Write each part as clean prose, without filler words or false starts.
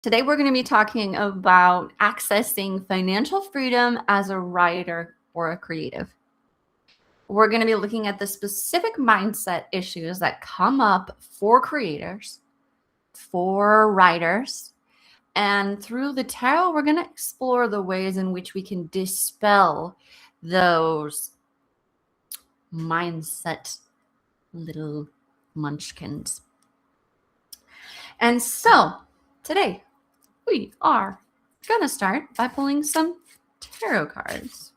Today, we're going to be talking about accessing financial freedom as a writer or a creative. We're going to be looking at the specific mindset issues that come up for creators, for writers, and through the tarot, we're going to explore the ways in which we can dispel those mindset little munchkins. And so, today, we are going to start by pulling some tarot cards.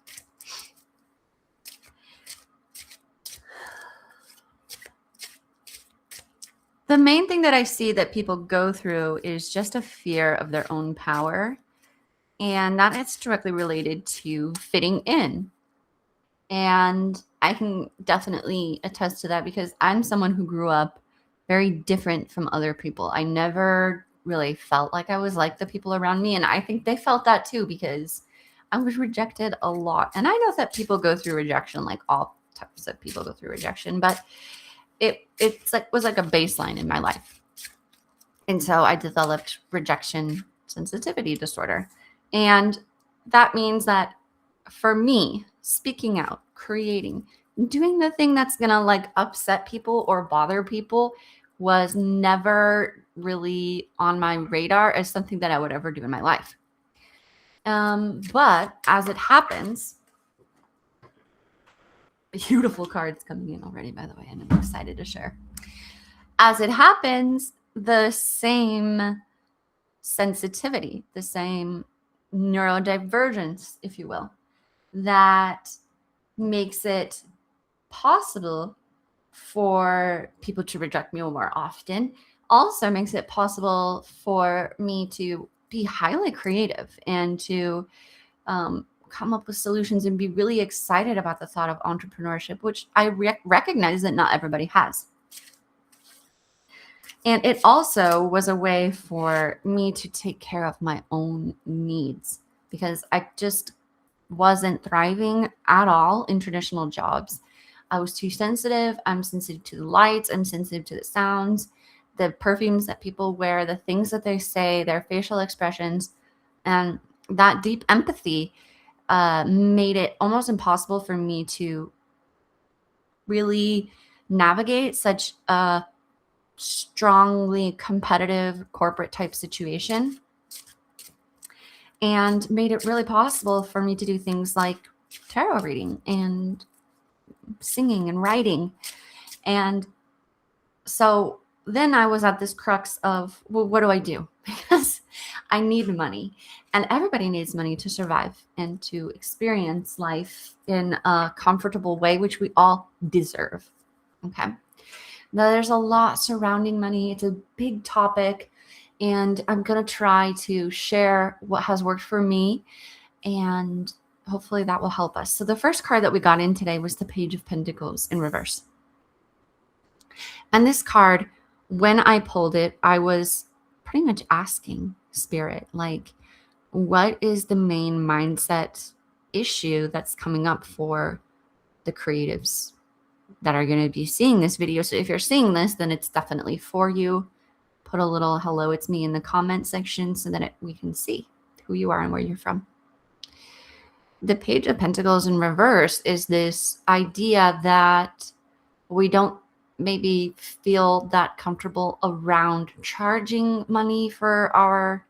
The main thing that I see that people go through is just a fear of their own power, and that is directly related to fitting in. And I can definitely attest to that because I'm someone who grew up very different from other people. I never really felt like I was like the people around me, and I think they felt that too because I was rejected a lot. And I know that people go through rejection, like all types of people go through rejection, but was like a baseline in my life. And so I developed rejection sensitivity disorder. And that means that for me, speaking out, creating, doing the thing that's going to like upset people or bother people was never really on my radar as something that I would ever do in my life. But as it happens, beautiful cards coming in already, by the way, and I'm excited to share. As it happens, the same sensitivity, the same neurodivergence, if you will, that makes it possible for people to reject me more often also makes it possible for me to be highly creative and to come up with solutions and be really excited about the thought of entrepreneurship, which I recognize that not everybody has. And it also was a way for me to take care of my own needs because I just wasn't thriving at all in traditional jobs. I was too sensitive. I'm sensitive to the lights. I'm sensitive to the sounds, the perfumes that people wear, the things that they say, their facial expressions. And that deep empathy made it almost impossible for me to really navigate such a strongly competitive corporate type situation, and made it really possible for me to do things like tarot reading and singing and writing. And so then I was at this crux of, well, what do I do? Because I need money, and everybody needs money to survive and to experience life in a comfortable way, which we all deserve. Okay. Now, there's a lot surrounding money. It's a big topic, and I'm going to try to share what has worked for me, and hopefully that will help us. So the first card that we got in today was the Page of Pentacles in reverse. And this card, when I pulled it, I was pretty much asking Spirit, like, what is the main mindset issue that's coming up for the creatives that are going to be seeing this video? So if you're seeing this, then it's definitely for you. Put a little hello, it's me in the comment section so that we can see who you are and where you're from. The Page of Pentacles in reverse is this idea that we don't maybe feel that comfortable around charging money for our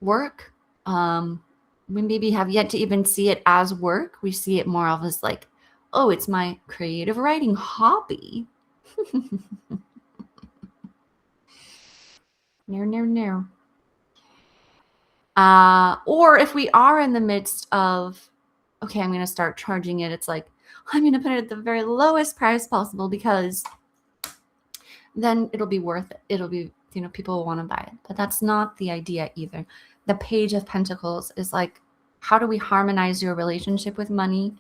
work. We maybe have yet to even see it as work. We see it more of as like, oh, it's my creative writing hobby. No. Or if we are in the midst of, okay, I'm going to start charging it. It's like, I'm going to put it at the very lowest price possible because then it'll be worth it. It'll be, people will want to buy it. But that's not the idea either. The Page of Pentacles is like, how do we harmonize your relationship with money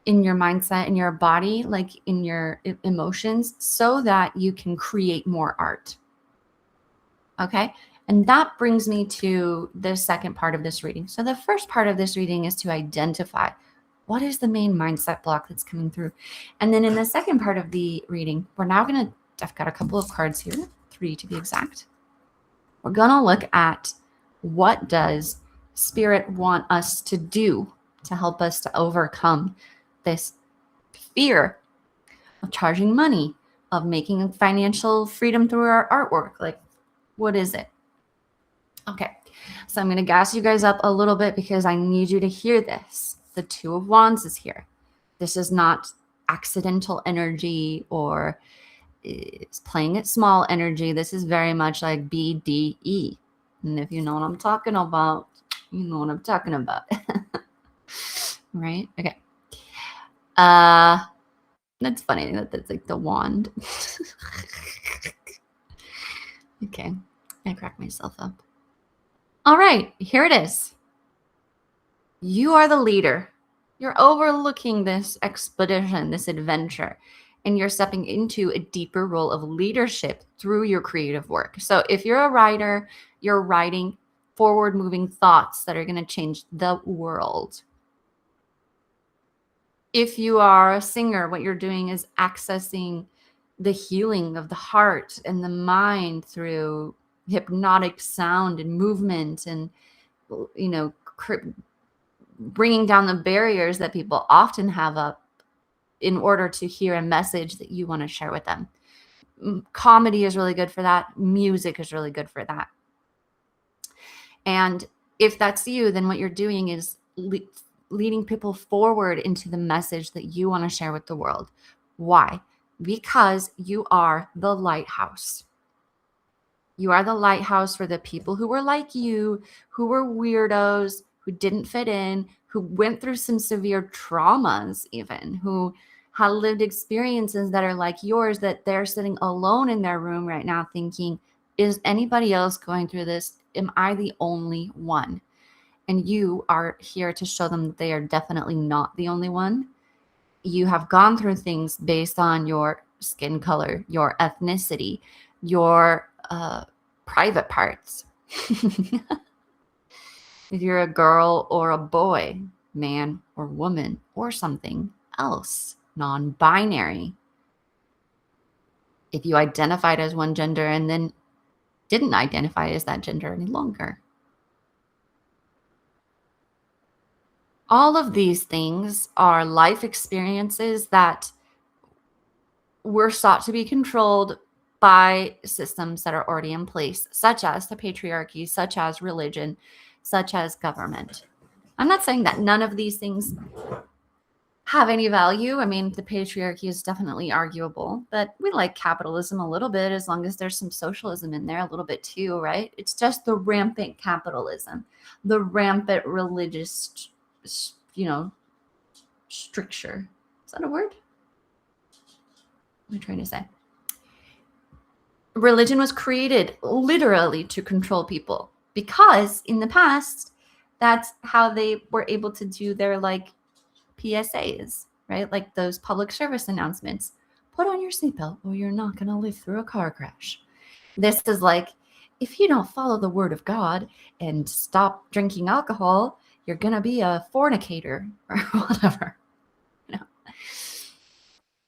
in your mindset, in your body, like in your emotions, so that you can create more art? Okay. And that brings me to the second part of this reading. So the first part of this reading is to identify what is the main mindset block that's coming through. And then in the second part of the reading, we're now going to, I've got a couple of cards here, 3 to be exact. we're going to look at what does Spirit want us to do to help us to overcome this fear of charging money, of making financial freedom through our artwork. Like, what is it? Okay, so I'm going to gas you guys up a little bit because I need you to hear this. The Two of Wands is here. This is not accidental energy or it's playing it small energy. This is very much like BDE. And if you know what I'm talking about, you know what I'm talking about. Right? Okay. That's funny that that's like the wand. Okay. I cracked myself up. All right, here it is. You are the leader. You're overlooking this expedition, this adventure, and you're stepping into a deeper role of leadership through your creative work. So if you're a writer, you're writing forward-moving thoughts that are going to change the world. If you are a singer, what you're doing is accessing the healing of the heart and the mind through hypnotic sound and movement and, you know, bringing down the barriers that people often have up in order to hear a message that you want to share with them. Comedy is really good for that. Music is really good for that. And if that's you, then what you're doing is leading people forward into the message that you want to share with the world. Why? Because you are the lighthouse. You are the lighthouse for the people who were like you, who were weirdos, who didn't fit in, who went through some severe traumas even, who had lived experiences that are like yours, that they're sitting alone in their room right now thinking, is anybody else going through this? Am I the only one? And you are here to show them that they are definitely not the only one. You have gone through things based on your skin color, your ethnicity, your private parts. If you're a girl or a boy, man or woman, or something else, non-binary. If you identified as one gender and then didn't identify as that gender any longer. All of these things are life experiences that were sought to be controlled by systems that are already in place, such as the patriarchy, such as religion, such as government. I'm not saying that none of these things have any value. I mean, the patriarchy is definitely arguable, but we like capitalism a little bit as long as there's some socialism in there a little bit too, right? It's just the rampant capitalism, the rampant religious, stricture. Is that a word? What am I trying to say? Religion was created literally to control people because in the past, that's how they were able to do their PSAs, right? Like those public service announcements. Put on your seatbelt or you're not going to live through a car crash. This is like, if you don't follow the word of God and stop drinking alcohol, you're going to be a fornicator or whatever.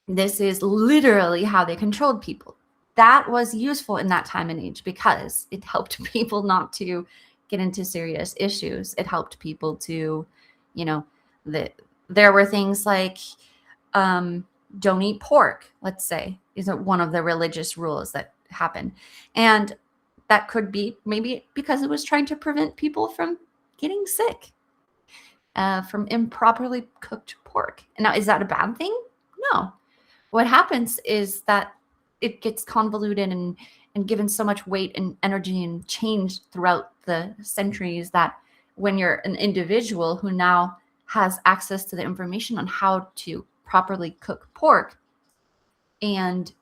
This is literally how they controlled people. That was useful in that time and age because it helped people not to get into serious issues. It helped people to, there were things like don't eat pork, let's say, is one of the religious rules that happened. And that could be maybe because it was trying to prevent people from getting sick from improperly cooked pork. Now, is that a bad thing? No. What happens is that it gets convoluted and given so much weight and energy and change throughout the centuries that when you're an individual who now has access to the information on how to properly cook pork and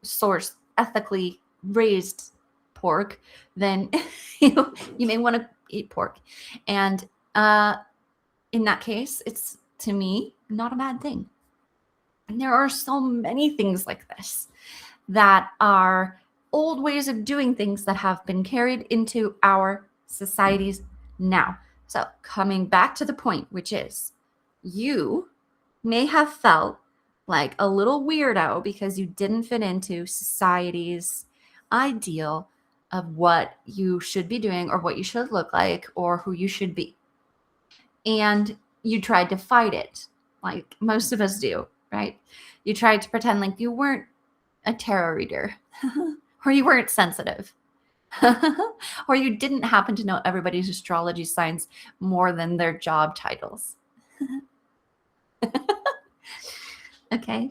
source ethically raised pork, then you may want to eat pork. And in that case, it's, to me, not a bad thing. And there are so many things like this that are old ways of doing things that have been carried into our societies now. So coming back to the point, which is you may have felt like a little weirdo because you didn't fit into society's ideal of what you should be doing or what you should look like or who you should be. And you tried to fight it, like most of us do, right? You tried to pretend like you weren't a tarot reader or you weren't sensitive or you didn't happen to know everybody's astrology signs more than their job titles. Okay.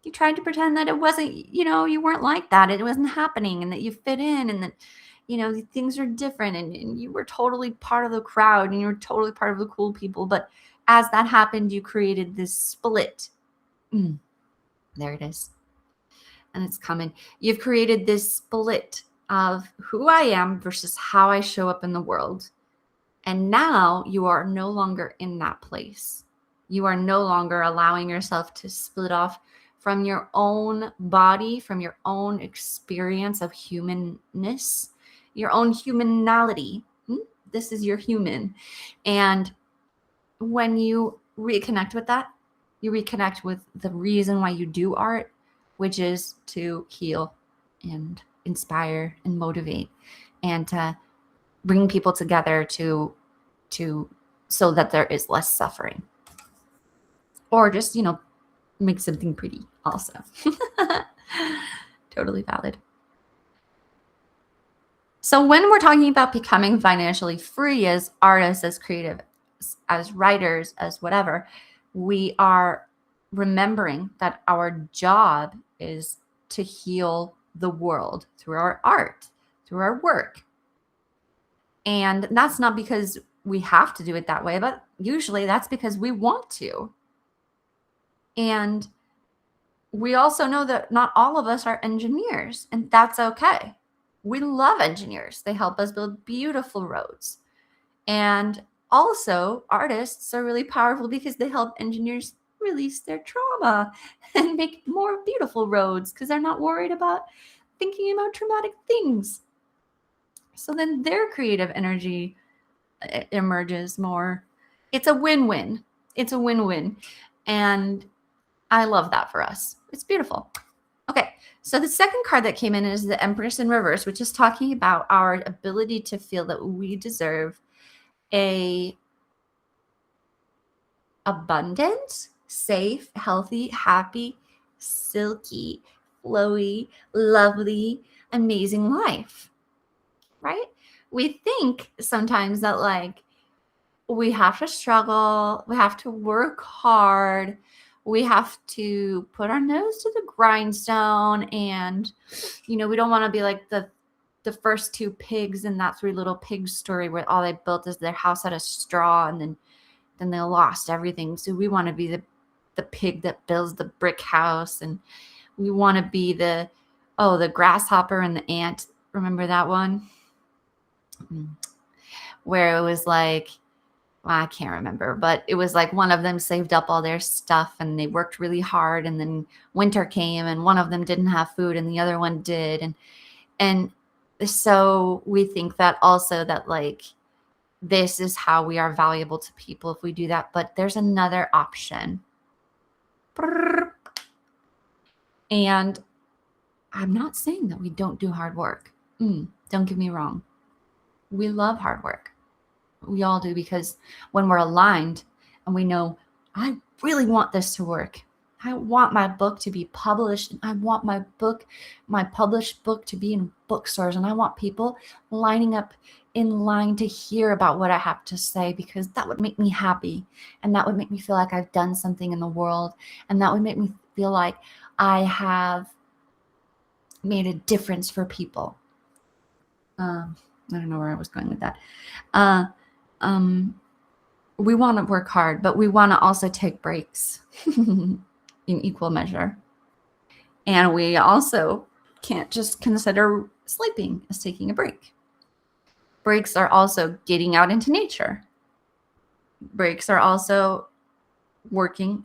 You tried to pretend that it wasn't, you weren't like that. It wasn't happening and that you fit in and that, things are different and you were totally part of the crowd and you were totally part of the cool people. But as that happened, you created this split. There it is. And it's coming. You've created this split of who I am versus how I show up in the world. And now you are no longer in that place. You are no longer allowing yourself to split off from your own body, from your own experience of humanness, your own humanality. This is your human. And when you reconnect with that, you reconnect with the reason why you do art, which is to heal and inspire and motivate and to bring people together to so that there is less suffering. Or just, make something pretty also. Totally valid. So when we're talking about becoming financially free as artists, as creatives, as writers, as whatever, we are remembering that our job is to heal the world through our art, through our work. And that's not because we have to do it that way, but usually that's because we want to. And we also know that not all of us are engineers, and that's okay. We love engineers. They help us build beautiful roads. And also, artists are really powerful because they help engineers release their trauma and make more beautiful roads because they're not worried about thinking about traumatic things. So then their creative energy emerges more. It's a win-win. It's a win-win. And I love that for us. It's beautiful. Okay, so the second card that came in is the Empress in reverse, which is talking about our ability to feel that we deserve a abundant, safe, healthy, happy, silky, flowy, lovely, amazing life, right? We think sometimes that like we have to struggle, we have to work hard, we have to put our nose to the grindstone, and we don't want to be like the first two pigs in that Three Little Pigs story where all they built is their house out of straw and then they lost everything. So we want to be the pig that builds the brick house, and we want to be the grasshopper and the ant. Remember that one? Where it was like, well, I can't remember, but it was like one of them saved up all their stuff and they worked really hard, and then winter came and one of them didn't have food and the other one did. And so we think that also that like this is how we are valuable to people if we do that. But there's another option. And I'm not saying that we don't do hard work. Don't get me wrong. We love hard work. We all do, because when we're aligned and we know, I really want this to work. I want my book to be published. And I want my published book to be in bookstores. And I want people lining up in line to hear about what I have to say, because that would make me happy. And that would make me feel like I've done something in the world. And that would make me feel like I have made a difference for people. I don't know where I was going with that. We want to work hard, but we want to also take breaks in equal measure. And we also can't just consider sleeping as taking a break. Breaks are also getting out into nature. Breaks are also working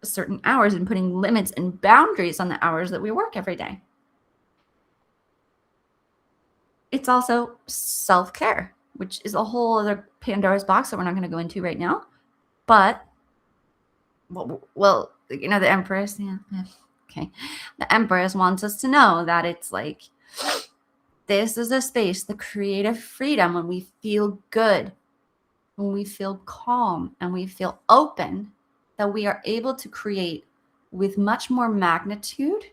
certain hours and putting limits and boundaries on the hours that we work every day. It's also self-care, which is a whole other Pandora's box that we're not going to go into right now. But, well, the Empress, yeah. Okay. The Empress wants us to know that it's like, this is a space, the creative freedom, when we feel good, when we feel calm, and we feel open, that we are able to create with much more magnitude,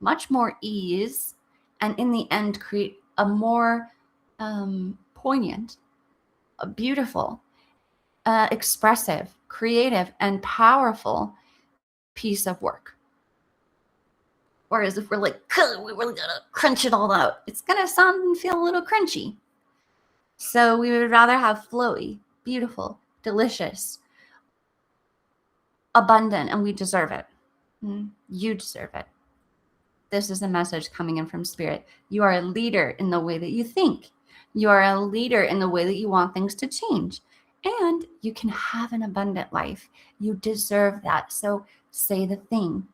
much more ease, and in the end, create a more poignant, beautiful, expressive, creative, and powerful piece of work. Whereas if we're like, we really gotta crunch it all out, it's gonna sound and feel a little crunchy. So we would rather have flowy, beautiful, delicious, abundant, and we deserve it. You deserve it. This is a message coming in from Spirit. You are a leader in the way that you think. You are a leader in the way that you want things to change. And you can have an abundant life. You deserve that. So say the thing.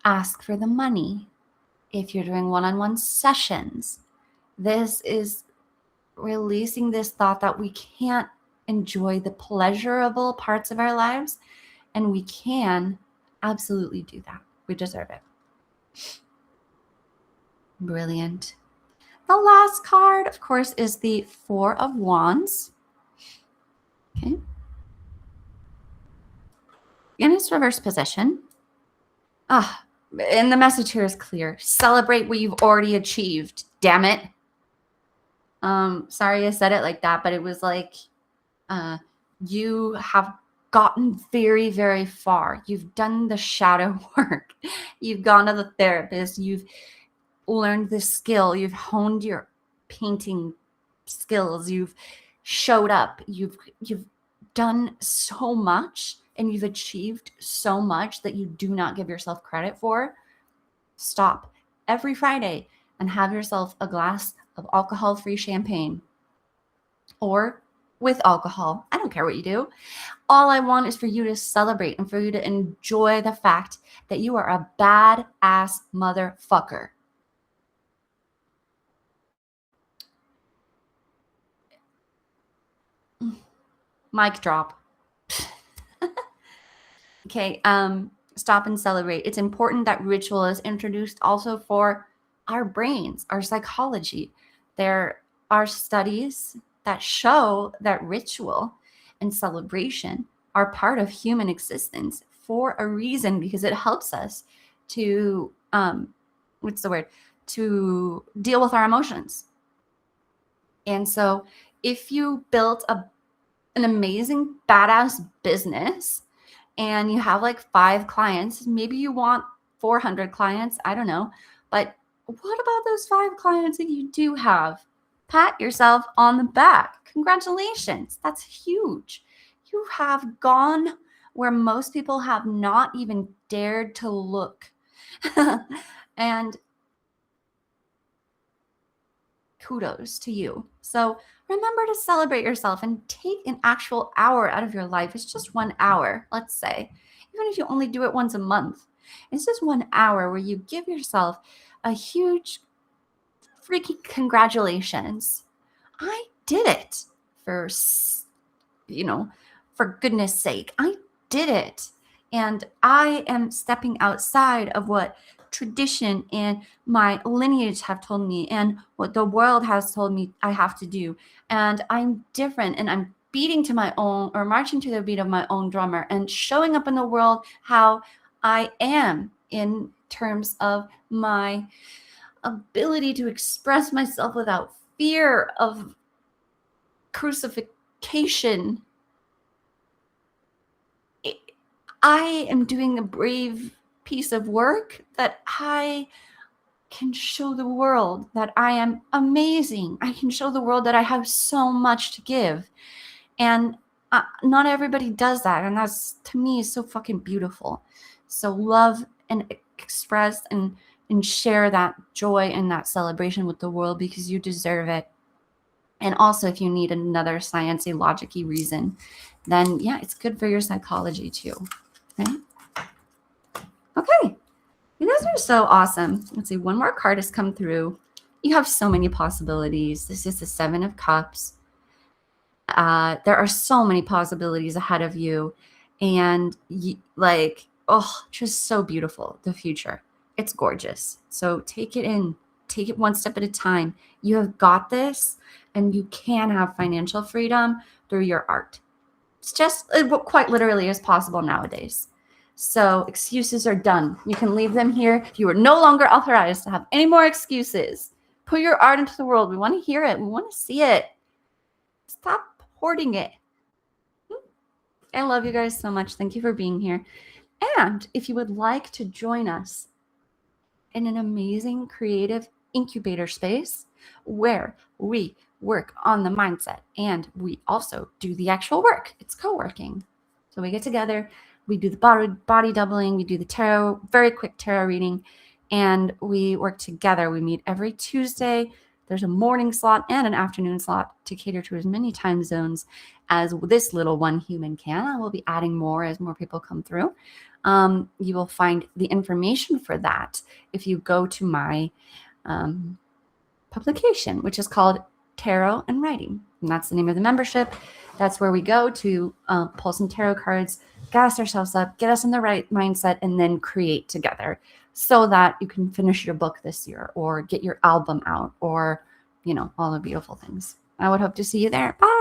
Ask for the money. If you're doing one-on-one sessions, this is releasing this thought that we can't enjoy the pleasurable parts of our lives, and we can absolutely do that. We deserve it. Brilliant. The last card, of course, is the Four of Wands. Okay. In its reverse position. And the message here is clear. Celebrate what you've already achieved. Damn it. Sorry I said it like that, but it was like you have gotten very, very far. You've done the shadow work. You've gone to the therapist. You've learned this skill. You've honed your painting skills. You've showed up. You've done so much, and you've achieved so much that you do not give yourself credit for. Stop every Friday and have yourself a glass of alcohol-free champagne, or with alcohol. I don't care what you do. All I want is for you to celebrate and for you to enjoy the fact that you are a badass motherfucker. Mic drop. Okay, stop and celebrate. It's important that ritual is introduced also for our brains, our psychology. There are studies that show that ritual and celebration are part of human existence for a reason, because it helps us to, to deal with our emotions. And so if you built an amazing, badass business and you have like 5 clients, maybe you want 400 clients, I don't know. But what about those 5 clients that you do have? Pat yourself on the back. Congratulations. That's huge. You have gone where most people have not even dared to look. And kudos to you. So remember to celebrate yourself and take an actual hour out of your life. It's just 1 hour, let's say. Even if you only do it once a month, it's just 1 hour where you give yourself a huge freaking congratulations. I did it, for goodness sake. I did it. And I am stepping outside of what tradition and my lineage have told me and what the world has told me I have to do. And I'm different, and I'm beating to my own, or marching to the beat of my own drummer, and showing up in the world how I am in terms of my ability to express myself without fear of crucifixion. I am doing a brave piece of work that I can show the world that I am amazing. I can show the world that I have so much to give. And not everybody does that. And that's, to me, is so fucking beautiful. So love and express and share that joy and that celebration with the world, because you deserve it. And also, if you need another sciencey, logic-y reason, then yeah, it's good for your psychology too, right? Okay, you guys are so awesome. Let's see, one more card has come through. You have so many possibilities. This is the 7 of Cups. There are so many possibilities ahead of you, and oh, just so beautiful. The future. It's gorgeous. So take it in, take it one step at a time. You have got this, and you can have financial freedom through your art. It's just quite literally as possible nowadays. So excuses are done. You can leave them here. You are no longer authorized to have any more excuses. Put your art into the world. We want to hear it. We want to see it. Stop hoarding it. I love you guys so much. Thank you for being here. And if you would like to join us in an amazing creative incubator space where we work on the mindset and we also do the actual work, it's co-working. So we get together, we do the body doubling, we do the tarot, very quick tarot reading, and we work together. We meet every Tuesday. There's a morning slot and an afternoon slot to cater to as many time zones as this little one human can. I will be adding more as more people come through. You will find the information for that if you go to my publication, which is called Tarot and Writing. And that's the name of the membership. That's where we go to pull some tarot cards, gas ourselves up, get us in the right mindset, and then create together so that you can finish your book this year or get your album out or, all the beautiful things. I would hope to see you there. Bye.